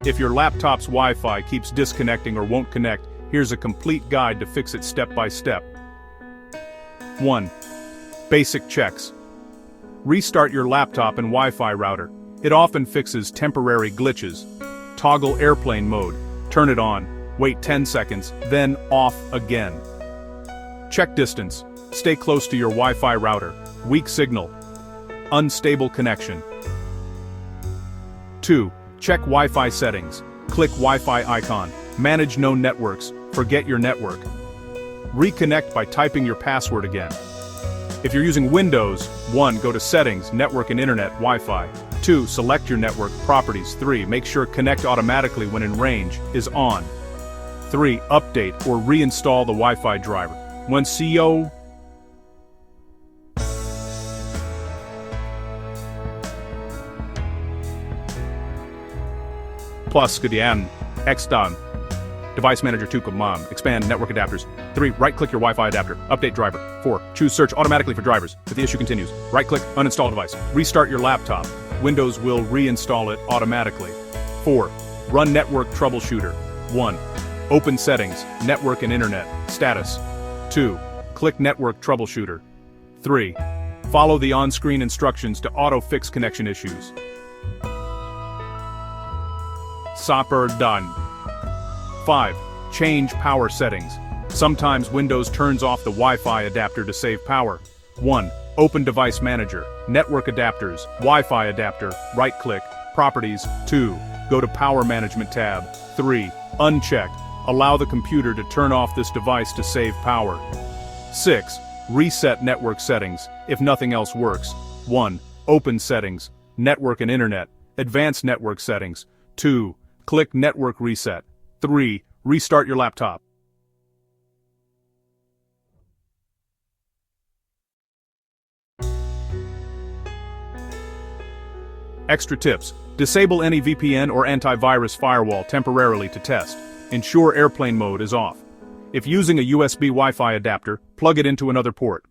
If your laptop's Wi-Fi keeps disconnecting or won't connect, here's a complete guide to fix it step by step. 1. Basic checks. Restart your laptop and Wi-Fi router. It often fixes temporary glitches. Toggle airplane mode. Turn it on. Wait 10 seconds, then off again. Check distance. Stay close to your Wi-Fi router. Weak signal. Unstable connection. 2. Check Wi-Fi settings. Click Wi-Fi icon. Manage known networks. Forget your network. Reconnect by typing your password again. If you're using Windows, 1. Go to Settings, Network and Internet, Wi-Fi. 2. Select your network properties. 3. Make sure Connect automatically when in range is on. 3. Update or reinstall the Wi-Fi driver. When CO plus Gadian X down. Device Manager 2 command. Expand network adapters. 3. Right-click your Wi-Fi adapter. Update driver. 4. Choose search automatically for drivers. If the issue continues, right-click, uninstall device. Restart your laptop. Windows will reinstall it automatically. 4. Run Network Troubleshooter. 1. Open Settings, Network and Internet, Status. 2. Click Network Troubleshooter. 3. Follow the on-screen instructions to auto-fix connection issues. Super done. 5. Change power settings. Sometimes Windows turns off the Wi-Fi adapter to save power. 1. Open Device Manager, Network Adapters, Wi-Fi Adapter, right-click, Properties. 2. Go to Power Management tab. 3. Uncheck. Allow the computer to turn off this device to save power. 6. Reset network settings, if nothing else works. 1. Open Settings, Network and Internet, Advanced Network Settings. 2. Click Network Reset. 3. Restart your laptop. Extra tips. Disable any VPN or antivirus firewall temporarily to test. Ensure airplane mode is off. If using a USB Wi-Fi adapter, plug it into another port.